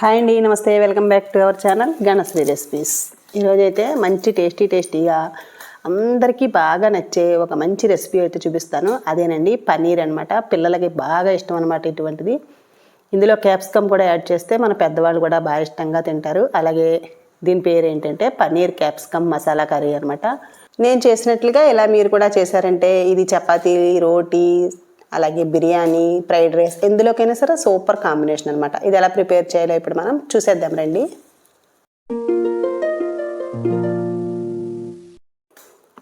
Hi అండి, నమస్తే. Welcome back to our channel Ganasri recipes. ఈరోజైతే మంచి టేస్టీగా అందరికీ బాగా నచ్చే ఒక మంచి రెసిపీ అయితే చూపిస్తాను. అదేనండి పన్నీర్ అనమాట. పిల్లలకి బాగా ఇష్టం అనమాట ఇటువంటిది. ఇందులో క్యాప్సికమ్ కూడా యాడ్ చేస్తే మన పెద్దవాళ్ళు కూడా బాగా ఇష్టంగా తింటారు. అలాగే దీని పేరు ఏంటంటే పన్నీర్ క్యాప్సికమ్ మసాలా కర్రీ అనమాట. నేను చేసినట్లుగా ఇలా మీరు కూడా చేశారంటే ఇది చపాతీ, రోటీ, అలాగే బిర్యానీ, ఫ్రైడ్ రైస్ ఎందులోకైనా సరే సూపర్ కాంబినేషన్ అనమాట. ఇది ఎలా ప్రిపేర్ చేయాలో ఇప్పుడు మనం చూసేద్దాం రండి.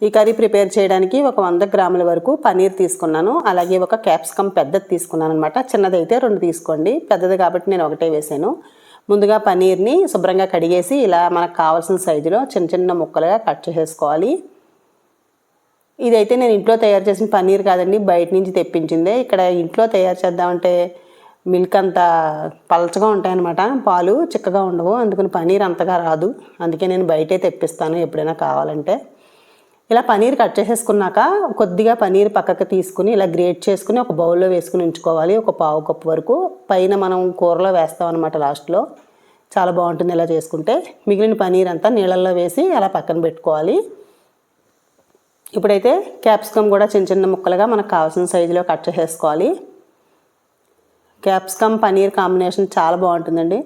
ఈ కర్రీ ప్రిపేర్ చేయడానికి ఒక 100 గ్రాముల వరకు పన్నీర్ తీసుకున్నాను. అలాగే ఒక క్యాప్సికమ్ పెద్దది తీసుకున్నాను అనమాట. చిన్నదైతే 2 తీసుకోండి, పెద్దది కాబట్టి నేను ఒకటే వేసాను. ముందుగా పన్నీర్ని శుభ్రంగా కడిగేసి ఇలా మనకు కావాల్సిన సైజులో చిన్న చిన్న ముక్కలుగా కట్ చేసేసుకోవాలి. ఇదైతే నేను ఇంట్లో తయారు చేసిన పన్నీర్ కాదండి, బయట నుంచి తెప్పించిందే. ఇక్కడ ఇంట్లో తయారు చేద్దామంటే మిల్క్ అంతా పలచగా ఉంటాయన్నమాట, పాలు చిక్కగా ఉండవు, అందుకని పన్నీర్ అంతగా రాదు. అందుకే నేను బయటే తెప్పిస్తాను ఎప్పుడైనా కావాలంటే. ఇలా పన్నీర్ కట్ చేసేసుకున్నాక కొద్దిగా పన్నీర్ పక్కకు తీసుకుని ఇలా గ్రేట్ చేసుకుని ఒక బౌల్లో వేసుకుని ఉంచుకోవాలి. ఒక పావు కప్పు వరకు. పైన మనం కూరలో వేస్తాం అనమాట లాస్ట్లో. చాలా బాగుంటుంది ఇలా చేసుకుంటే. మిగిలిన పన్నీర్ అంతా నీళ్ళల్లో వేసి అలా పక్కన పెట్టుకోవాలి. ఇప్పుడైతే క్యాప్సికమ్ కూడా చిన్న చిన్న ముక్కలుగా మనకు కావాల్సిన సైజులో కట్ చేసేసుకోవాలి. క్యాప్సికమ్ పన్నీర్ కాంబినేషన్ చాలా బాగుంటుందండి.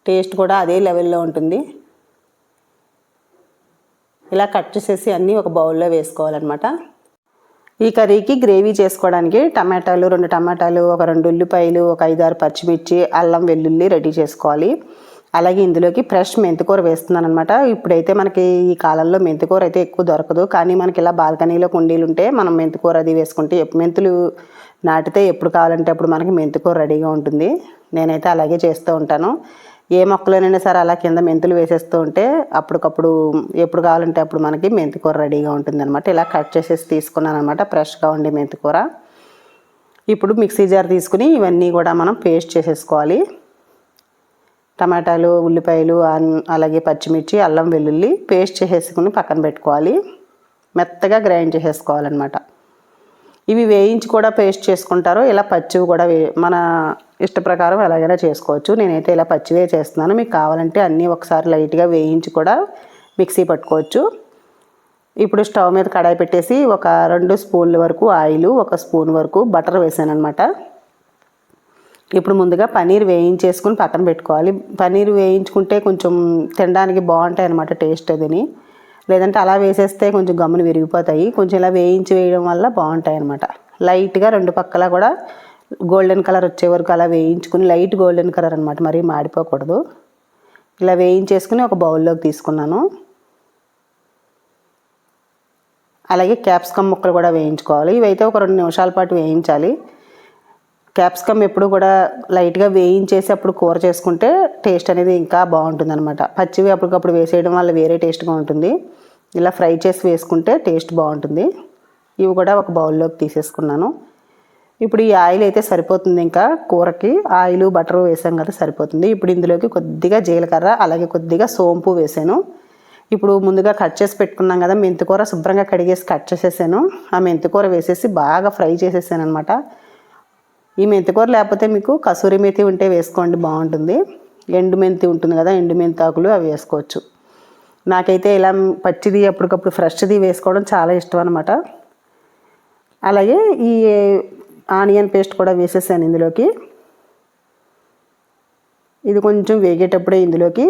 టేస్ట్ కూడా అదే లెవెల్లో ఉంటుంది. ఇలా కట్ చేసేసి అన్నీ ఒక బౌల్లో వేసుకోవాలన్నమాట. ఈ కర్రీకి గ్రేవీ చేసుకోవడానికి టమాటాలు, 2 టమాటాలు, ఒక 2 ఉల్లిపాయలు, ఒక 5-6 పచ్చిమిర్చి, అల్లం వెల్లుల్లి రెడీ చేసుకోవాలి. అలాగే ఇందులోకి ఫ్రెష్ మెంతికూర వేస్తున్నాను అనమాట. ఇప్పుడైతే మనకి ఈ కాలంలో మెంతికూర అయితే ఎక్కువ దొరకదు, కానీ మనకి ఇలా బాల్కనీలో కుండీలు ఉంటే మనం మెంతికూర అది వేసుకుంటే మెంతులు నాటితే ఎప్పుడు కావాలంటే అప్పుడు మనకి మెంతికూర రెడీగా ఉంటుంది. నేనైతే అలాగే చేస్తూ ఉంటాను. ఏ మొక్కలోనైనా సరే అలా కింద మెంతులు వేసేస్తూ ఉంటే అప్పటికప్పుడు ఎప్పుడు కావాలంటే అప్పుడు మనకి మెంతికూర రెడీగా ఉంటుంది అనమాట. ఇలా కట్ చేసేసి తీసుకున్నాను అనమాట, ఫ్రెష్గా ఉండే మెంతికూర. ఇప్పుడు మిక్సీ జార్ తీసుకుని ఇవన్నీ కూడా మనం పేస్ట్ చేసేసుకోవాలి. టమాటాలు, ఉల్లిపాయలు, అలాగే పచ్చిమిర్చి, అల్లం వెల్లుల్లి పేస్ట్ చేసేసుకుని పక్కన పెట్టుకోవాలి. మెత్తగా గ్రైండ్ చేసేసుకోవాలన్నమాట. ఇవి వేయించి కూడా పేస్ట్ చేసుకుంటారు, ఇలా పచ్చివి కూడా మన ఇష్ట ప్రకారం ఎలాగైనా చేసుకోవచ్చు. నేనైతే ఇలా పచ్చివే చేస్తున్నాను. మీకు కావాలంటే అన్నీ ఒకసారి లైట్గా వేయించి కూడా మిక్సీ పట్టుకోవచ్చు. ఇప్పుడు స్టవ్ మీద కడాయి పెట్టేసి ఒక 2 స్పూన్ల వరకు ఆయిల్, 1 స్పూన్ వరకు బటర్ వేసాను అనమాట. ఇప్పుడు ముందుగా పన్నీర్ వేయించేసుకుని పక్కన పెట్టుకోవాలి. పన్నీర్ వేయించుకుంటే కొంచెం తినడానికి బాగుంటాయి అన్నమాట, టేస్ట్ అదిని. లేదంటే అలా వేసేస్తే కొంచెం గమ్మున విరిగిపోతాయి. కొంచెం ఇలా వేయించి వేయడం వల్ల బాగుంటాయి అన్నమాట. లైట్గా 2 పక్కల కూడా గోల్డెన్ కలర్ వచ్చే వరకు అలా వేయించుకుని, లైట్ గోల్డెన్ కలర్ అనమాట, మరీ మాడిపోకూడదు. ఇలా వేయించేసుకుని ఒక బౌల్లోకి తీసుకున్నాను. అలాగే క్యాప్సికమ్ ముక్కలు కూడా వేయించుకోవాలి. ఇవైతే ఒక 2 నిమిషాల పాటు వేయించాలి. క్యాప్సికమ్ ఎప్పుడు కూడా లైట్గా వేయించేసి అప్పుడు కూర చేసుకుంటే టేస్ట్ అనేది ఇంకా బాగుంటుంది అనమాట. పచ్చివి అప్పటికప్పుడు వేసేయడం వల్ల వేరే టేస్ట్గా ఉంటుంది. ఇలా ఫ్రై చేసి వేసుకుంటే టేస్ట్ బాగుంటుంది. ఇవి కూడా ఒక బౌల్లోకి తీసేసుకున్నాను. ఇప్పుడు ఈ ఆయిల్ అయితే సరిపోతుంది, ఇంకా కూరకి ఆయిల్ బటర్ వేసాం కదా సరిపోతుంది. ఇప్పుడు ఇందులోకి కొద్దిగా జీలకర్ర, అలాగే కొద్దిగా సోంపు వేసాను. ఇప్పుడు ముందుగా కట్ చేసి పెట్టుకున్నాం కదా మెంతికూర, శుభ్రంగా కడిగేసి కట్ చేసేసాను. ఆ మెంతికూర వేసేసి బాగా ఫ్రై చేసేసాను అనమాట. ఈ మెంతికూర లేకపోతే మీకు కసూరి మేతి ఉంటే వేసుకోండి, బాగుంటుంది. ఎండు మెంతి ఉంటుంది కదా, ఎండు మెంతి ఆకులు అవి వేసుకోవచ్చు. నాకైతే ఇలా పచ్చిది అప్పటికప్పుడు ఫ్రెష్ది వేసుకోవడం చాలా ఇష్టం అనమాట. అలాగే ఈ ఆనియన్ పేస్ట్ కూడా వేసేసాను ఇందులోకి. ఇది కొంచెం వేగేటప్పుడే ఇందులోకి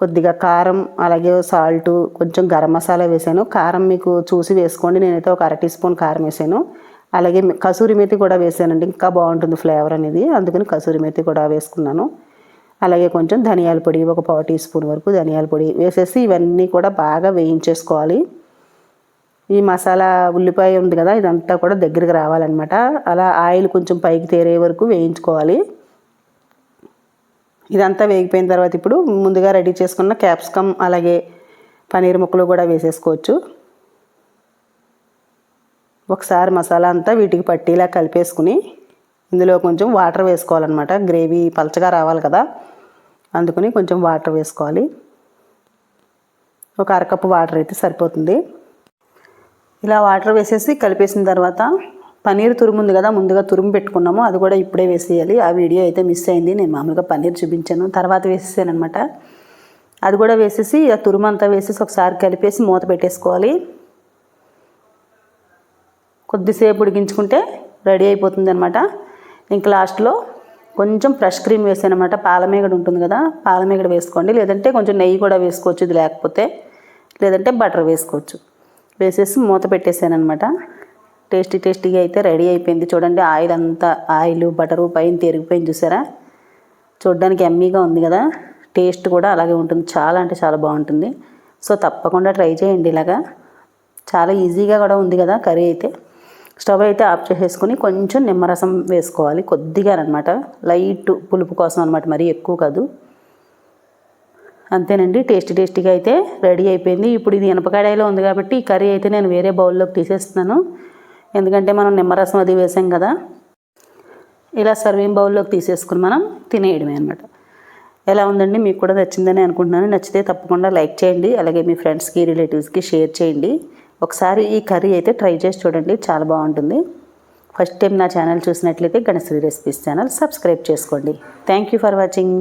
కొద్దిగా కారం, అలాగే సాల్ట్, కొంచెం గరం మసాలా వేసాను. కారం మీకు చూసి వేసుకోండి. నేనైతే ఒక 1/2 టీ స్పూన్ కారం వేసాను. అలాగే కసూరి మేతి కూడా వేసానండి, ఇంకా బాగుంటుంది ఫ్లేవర్ అనేది, అందుకని కసూరి మేతి కూడా వేసుకున్నాను. అలాగే కొంచెం ధనియాల పొడి, ఒక 1/4 టీ స్పూన్ వరకు ధనియాల పొడి వేసేసి ఇవన్నీ కూడా బాగా వేయించేసుకోవాలి. ఈ మసాలా ఉల్లిపాయ ఉంది కదా, ఇదంతా కూడా దగ్గరికి రావాలన్నమాట. అలా ఆయిల్ కొంచెం పైకి తేరే వరకు వేయించుకోవాలి. ఇదంతా వేగిపోయిన తర్వాత ఇప్పుడు ముందుగా రెడీ చేసుకున్న క్యాప్సికమ్, అలాగే పన్నీర్ ముక్కలు కూడా వేసేసుకోవచ్చు. ఒకసారి మసాలా అంతా వీటికి పట్టీలా కలిపేసుకుని ఇందులో కొంచెం వాటర్ వేసుకోవాలన్నమాట. గ్రేవీ పలచగా రావాలి కదా, అందుకని కొంచెం వాటర్ వేసుకోవాలి. ఒక 1/2 కప్పు వాటర్ అయితే సరిపోతుంది. ఇలా వాటర్ వేసేసి కలిపేసిన తర్వాత పన్నీర్ తురుము ఉంది కదా, ముందుగా తురుము పెట్టుకున్నాము, అది కూడా ఇప్పుడే వేసేయాలి. ఆ వీడియో అయితే మిస్ అయింది. నేను మామూలుగా పన్నీర్ చూపించాను, తర్వాత వేసేసాను అనమాట. అది కూడా వేసేసి ఆ తురుము అంతా వేసేసి ఒకసారి కలిపేసి మూత పెట్టేసుకోవాలి. కొద్దిసేపు ఉడికించుకుంటే రెడీ అయిపోతుంది అనమాట. ఇంకా లాస్ట్లో కొంచెం ఫ్రెష్ క్రీమ్ వేసాను అనమాట. పాలమీగడ ఉంటుంది కదా, పాలమీగడ వేసుకోండి, లేదంటే కొంచెం నెయ్యి కూడా వేసుకోవచ్చు ఇది లేకపోతే, లేదంటే బటర్ వేసుకోవచ్చు. వేసేసి మూత పెట్టేసాను అనమాట. టేస్టీగా అయితే రెడీ అయిపోయింది. చూడండి ఆయిల్ అంతా, ఆయిల్ బటరు పైన తిరిగిపోయింది చూసారా, చూడడానికి ఎమ్మీగా ఉంది కదా. టేస్ట్ కూడా అలాగే ఉంటుంది, చాలా అంటే చాలా బాగుంటుంది. సో తప్పకుండా ట్రై చేయండి ఇలాగా. చాలా ఈజీగా కూడా ఉంది కదా కర్రీ అయితే. స్టవ్ అయితే ఆఫ్ చేసేసుకొని కొంచెం నిమ్మరసం వేసుకోవాలి కొద్దిగా అనమాట, లైట్ పులుపు కోసం అనమాట, మరీ ఎక్కువ కాదు. అంతేనండి, టేస్టీగా అయితే రెడీ అయిపోయింది. ఇప్పుడు ఇది ఇనపకడాయిలో ఉంది కాబట్టి ఈ కర్రీ అయితే నేను వేరే బౌల్లోకి తీసేస్తున్నాను, ఎందుకంటే మనం నిమ్మరసం అది వేసాం కదా. ఇలా సర్వింగ్ బౌల్లోకి తీసేసుకుని మనం తినేయడమే అనమాట. ఎలా ఉందండి, మీకు కూడా నచ్చిందని అనుకుంటున్నాను. నచ్చితే తప్పకుండా లైక్ చేయండి, అలాగే మీ ఫ్రెండ్స్కి రిలేటివ్స్కి షేర్ చేయండి. ఒకసారి ఈ కర్రీ అయితే ట్రై చేసి చూడండి, చాలా బాగుంటుంది. ఫస్ట్ టైం నా ఛానల్ చూసినట్లయితే గణశ్రీ రెసిపీస్ ఛానల్ సబ్స్క్రైబ్ చేసుకోండి. Thank you for watching.